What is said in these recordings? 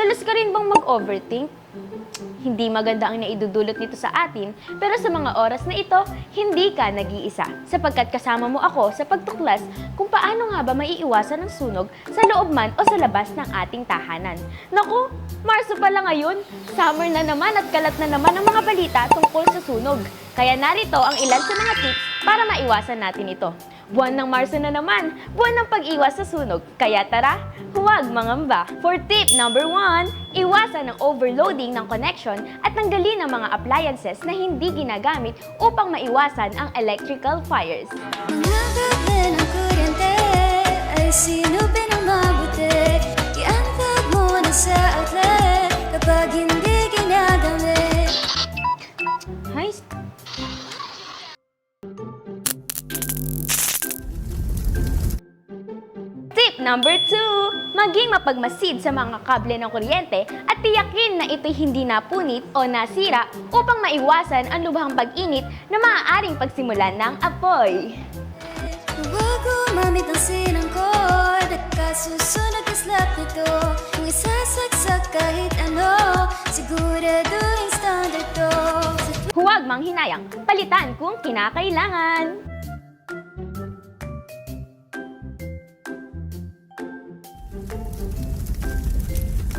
Madalas ka rin bang mag-overthink? Hindi maganda ang naidudulot nito sa atin, pero sa mga oras na ito, hindi ka nag-iisa. Sapagkat kasama mo ako sa pagtuklas kung paano nga ba maiiwasan ang sunog sa loob man o sa labas ng ating tahanan. Naku, Marso pa lang ngayon, summer na naman at kalat na naman ang mga balita tungkol sa sunog. Kaya narito ang ilan sa mga tips para maiwasan natin ito. Buwan ng Marso na naman, buwan ng pag-iwas sa sunog. Kaya tara, huwag mangamba. For tip number 1, iwasan ang overloading ng connection at tanggalin ang mga appliances na hindi ginagamit upang maiwasan ang electrical fires. Nagagawin ang kuryente ay sinupin ang mabuti. Iantag mo na sa outlet kapag hindi ginagamit. Hay, Tip number 2, maging mapagmasid sa mga kable ng kuryente at tiyakin na ito'y hindi napunit o nasira upang maiwasan ang lubhang pag-init na maaaring pagsimulan ng apoy. Huwag gumamit ng sinangkod at kasusunod na slap nito. Kung isasaksak kahit ano, siguraduhin standard to. Huwag manghinayang, palitan kung kinakailangan.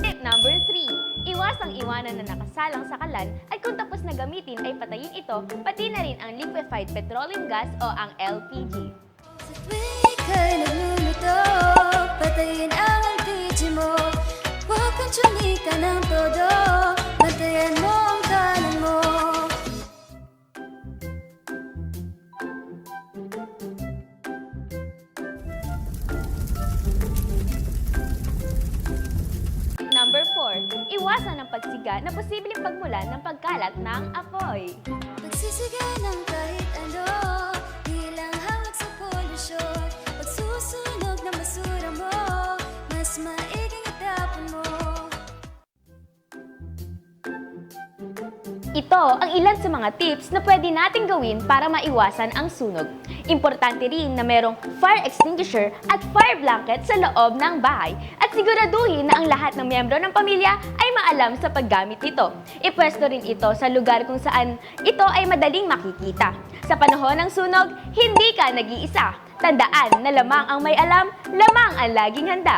Tip number 3, iwasang iwanan na nakasalang sa kalan at kung tapos na gamitin ay patayin ito, pati na rin ang liquefied petroleum gas o ang LPG. Sa tuwing ika'y nagluluto, patayin ang LPG mo. Huwag kang tsunika ng todo, bantayan mo ang kanan mo. Number 4, iwasan ang pagsiga na posibleng pagmulan ng pagkalat ng apoy. Pagsisiga ng kahit ano, di lang hawak sa polusyon. Pagsusunog ng basura mo, mas maiging itapon mo. Ito ang ilan sa mga tips na pwede nating gawin para maiwasan ang sunog. Importante rin na merong fire extinguisher at fire blanket sa loob ng bahay at siguraduhin na ang lahat ng miyembro ng pamilya ay maalam sa paggamit nito. Ipwesto rin ito sa lugar kung saan ito ay madaling makikita. Sa panahon ng sunog, hindi ka nag-iisa. Tandaan na lamang ang may alam, lamang ang laging handa.